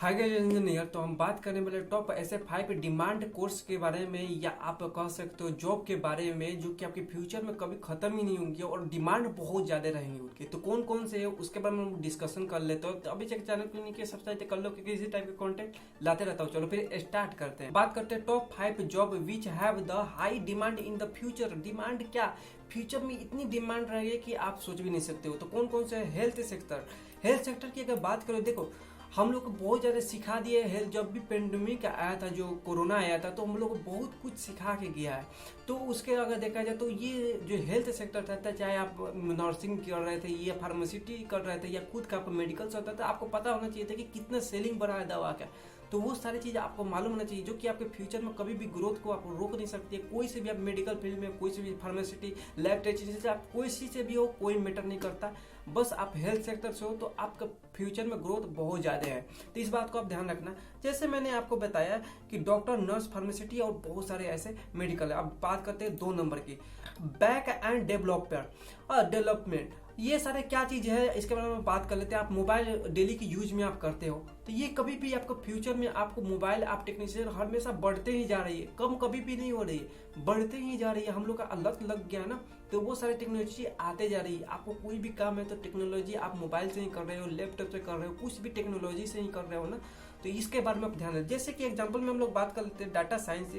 Hi guys engineer. तो हम बात करने वाले टॉप ऐसे 5 डिमांड कोर्स के बारे में, या आप कह सकते हो जॉब के बारे में, जो कि आपके फ्यूचर में कभी खत्म ही नहीं होंगे और डिमांड बहुत ज्यादा रहेंगे उनके। तो कौन कौन से है उसके बारे में हम डिस्कशन कर लेते हो। तो अभी तक चैनल को नहीं किया सब्सक्राइब कर लो, क्योंकि इसी टाइप के कंटेंट लाते रहता हूँ। चलो फिर स्टार्ट करते हैं। बात करते हैं top 5 job which have the high demand in the future. Demand क्या, फ्यूचर में इतनी डिमांड रहेगी कि आप सोच भी नहीं सकते हो। तो कौन कौन से? Health sector. हेल्थ सेक्टर की अगर बात करो, देखो हम लोग को बहुत ज्यादा सिखा दिए हेल्थ। जब भी पेंडेमिक आया था, जो कोरोना आया था, तो हम लोग को बहुत कुछ सिखा के गया है। तो उसके अगर देखा जाए तो ये जो हेल्थ सेक्टर था, चाहे आप नर्सिंग कर रहे थे या फार्मासिटी कर रहे थे या खुद का आपका मेडिकल होता था, आपको पता होना चाहिए था कि कितना सेलिंग बढ़ा है दवा का। तो वो सारी चीज़ आपको मालूम होना चाहिए, जो कि आपके फ्यूचर में कभी भी ग्रोथ को आप रोक नहीं सकती है। कोई से भी आप मेडिकल फील्ड में, कोई से भी फार्मासिटी, लैब टेक्नीशियन से, आप कोई चीज़ से भी हो, कोई मैटर नहीं करता। बस आप हेल्थ सेक्टर से हो तो आपका फ्यूचर में ग्रोथ बहुत ज़्यादा है। तो इस बात को आप ध्यान रखना। जैसे मैंने आपको बताया कि डॉक्टर, नर्स, फार्मासिटी और बहुत सारे ऐसे मेडिकल है। अब बात करते हैं 2 नंबर की, बैक एंड डेवलपमेंट। ये सारे क्या चीज है, इसके बारे में बात कर लेते हैं। आप मोबाइल डेली की यूज में आप करते हो, तो ये कभी भी आपको फ्यूचर में आपको मोबाइल आप टेक्नीशियन हमेशा बढ़ते ही जा रही है, कम कभी भी नहीं हो रही है, बढ़ते ही जा रही है। हम लोग का लत लग गया ना, तो वो सारी टेक्नोलॉजी आते जा रही है। आपको कोई भी काम है तो टेक्नोलॉजी आप मोबाइल से ही कर रहे हो, लैपटॉप से कर रहे हो, कुछ भी टेक्नोलॉजी से ही कर रहे हो ना। तो इसके बारे में आप ध्यान दें। जैसे कि एग्जांपल में हम लोग बात कर लेते हैं data science,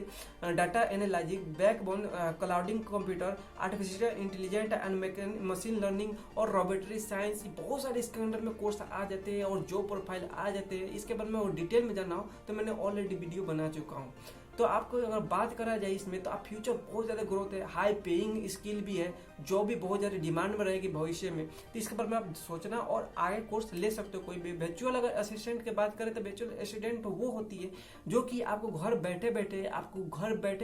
data analytics, backbone, clouding computer, artificial intelligent and machine learning और रोबोटिक्स साइंस, बहुत सारे इसके अंदर में कोर्स आ जाते हैं और जॉब प्रोफाइल आ जाते हैं। इसके बारे में और डिटेल में जानना हो तो मैंने ऑलरेडी वीडियो बना चुका हूँ। तो आपको अगर बात करा जाए इसमें, तो आप फ्यूचर बहुत ज़्यादा ग्रोथ है, हाई पेइंग स्किल भी है, जॉब भी बहुत ज़्यादा डिमांड में रहेगी भविष्य में। तो इसके बारे में आप सोचना और आगे कोर्स ले सकते हो कोई भी। वर्चुअल अगर असिस्टेंट की बात करें तो वर्चुअल असिस्टेंट वो होती है जो कि आपको घर बैठे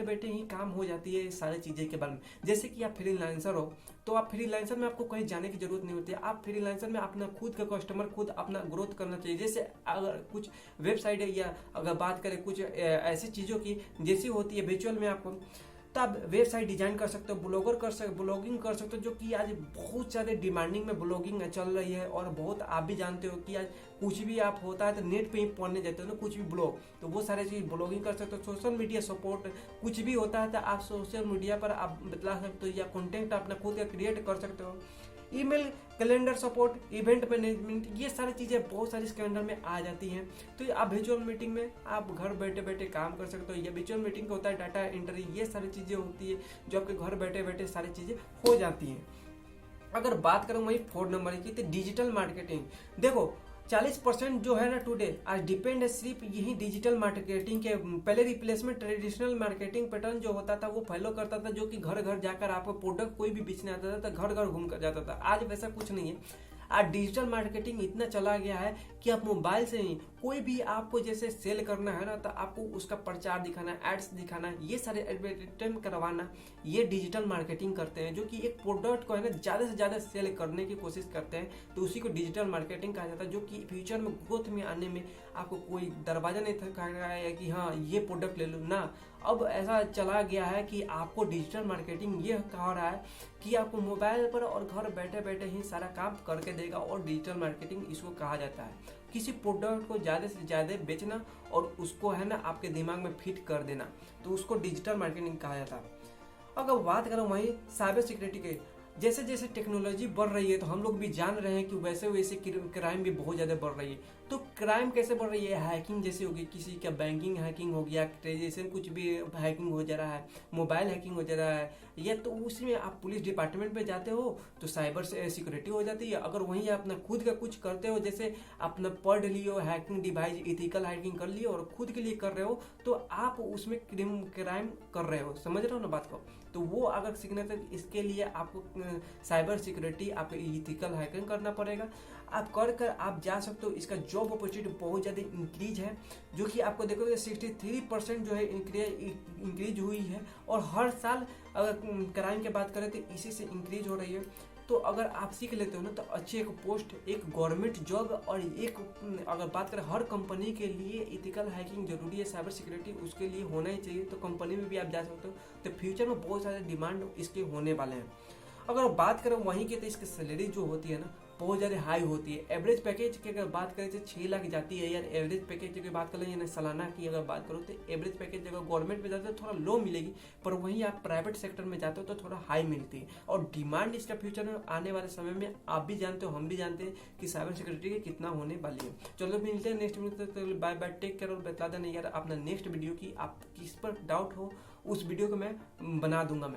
बैठे ही काम हो जाती है सारी चीज़ें के बारे में। जैसे कि आप फ्रीलांसर हो, तो आप फ्रीलांसर में आपको कहीं जाने की जरूरत नहीं होती है। आप फ्रीलांसर में अपना खुद का कस्टमर खुद अपना ग्रोथ करना चाहिए। जैसे अगर कुछ वेबसाइट है, या अगर बात करें कुछ ऐसी चीज़ों की जैसी होती है वर्चुअल में आपको, तो आप वेबसाइट डिजाइन कर सकते हो, ब्लॉगिंग कर सकते हो, जो कि आज बहुत ज़्यादा डिमांडिंग में ब्लॉगिंग चल रही है। और बहुत आप भी जानते हो कि आज कुछ भी आप होता है तो नेट पे ही पढ़ने जाते हो ना, कुछ भी ब्लॉग, तो वो सारे चीज़ ब्लॉगिंग कर सकते हो। सोशल मीडिया सपोर्ट कुछ भी होता है तो आप सोशल मीडिया पर आप बता सकते हो, या कंटेंट अपना खुद का क्रिएट कर सकते हो। Email, calendar support, event management, ये सारी चीज़ें बहुत सारी इसके अंडर में आ जाती हैं। तो आप वर्चुअल मीटिंग में आप घर बैठे बैठे काम कर सकते हो। या वर्चुअल मीटिंग का होता है डाटा एंट्री, ये सारी चीज़ें होती है जो आपके घर बैठे बैठे सारी चीज़ें हो जाती हैं। अगर बात करूँ वही 4 नंबर की, तो डिजिटल मार्केटिंग। देखो 40% जो है ना टुडे आज डिपेंड है सिर्फ यही डिजिटल मार्केटिंग के। पहले रिप्लेसमेंट ट्रेडिशनल मार्केटिंग पैटर्न जो होता था वो फॉलो करता था, जो कि घर घर जाकर आपको प्रोडक्ट कोई भी बेचने आता था तो घर घर घूम कर जाता था। आज वैसा कुछ नहीं है। आज डिजिटल मार्केटिंग इतना चला गया है कि आप मोबाइल से ही कोई भी आपको जैसे सेल करना है ना, तो आपको उसका प्रचार दिखाना, एड्स दिखाना, ये सारे एडवर्टाइजमेंट करवाना, ये डिजिटल मार्केटिंग करते हैं। जो कि एक प्रोडक्ट को है ना ज़्यादा से ज़्यादा सेल करने की कोशिश करते हैं, तो उसी को डिजिटल मार्केटिंग कहा जाता है। जो कि फ्यूचर में ग्रोथ में आने में आपको कोई दरवाजा नहीं खटखटाएगा है कि हाँ ये प्रोडक्ट ले लो ना। अब ऐसा चला गया है कि आपको डिजिटल मार्केटिंग ये कह रहा है कि आपको मोबाइल पर और घर बैठे बैठे ही सारा काम करके देगा, और डिजिटल मार्केटिंग इसको कहा जाता है। किसी प्रोडक्ट को ज़्यादा से ज़्यादा बेचना और उसको है ना आपके दिमाग में फिट कर देना, तो उसको डिजिटल मार्केटिंग कहा जाता है। अगर बात करें वहीं साइबर सिक्योरिटी के, जैसे जैसे टेक्नोलॉजी बढ़ रही है तो हम लोग भी जान रहे हैं कि वैसे वैसे क्राइम भी बहुत ज़्यादा बढ़ रही है। तो क्राइम कैसे बढ़ रही है? हैकिंग जैसे होगी, किसी का बैंकिंग हैकिंग हो गया, ट्रेजेशन कुछ भी हैकिंग हो जा रहा है, मोबाइल हैकिंग हो जा रहा है, या तो उसमें आप पुलिस डिपार्टमेंट में जाते हो तो साइबर सिक्योरिटी हो जाती है। अगर वहीं आप अपना खुद का कुछ करते हो, जैसे अपना पढ़ लियो हैकिंग डिवाइस, इथिकल हैकिंग कर लियो और खुद के लिए कर रहे हो, तो आप उसमें क्राइम कर रहे हो। समझ रहे हो ना बात को? तो वो अगर सीखना है तो इसके लिए आपको साइबर सिक्योरिटी, आपको इथिकल हैकिंग करना पड़ेगा। आप कर आप जा सकते हो। इसका जॉब अपॉर्चुनिटी बहुत ज़्यादा इंक्रीज है, जो कि आपको देखोगे 63% जो है इंक्रीज हुई है। और हर साल अगर क्राइम की बात करें तो इसी से इंक्रीज हो रही है। तो अगर आप सीख लेते हो ना तो अच्छी एक पोस्ट, एक गवर्नमेंट जॉब, और एक अगर बात करें हर कंपनी के लिए इथिकल हैकिंग जरूरी है, साइबर सिक्योरिटी उसके लिए होना ही चाहिए। तो कंपनी में भी आप जा सकते हो। तो फ्यूचर में बहुत सारे डिमांड इसके होने वाले हैं। अगर बात करें वहीं की, तो इसकी सैलरी जो होती है ना बहुत ज़्यादा हाई होती है। एवरेज पैकेज की अगर बात करें तो 6 लाख जाती है यार। एवरेज पैकेज की बात करें यानी सालाना की अगर बात करो तो एवरेज पैकेज अगर गवर्नमेंट में जाते हो थोड़ा लो मिलेगी, पर वहीं आप प्राइवेट सेक्टर में जाते हो तो थोड़ा हाई मिलती है। और डिमांड इसका फ्यूचर में आने वाले समय में आप भी जानते हो, हम भी जानते हैं कि साइबर सिक्योरिटी की कितना होने वाली है। चलो मिलते हैं नेक्स्ट वीडियो तक, बाय बाय, टेक केयर। और बता देना यार अपना नेक्स्ट वीडियो की आप किस पर डाउट हो उस वीडियो को मैं बना दूंगा मैं।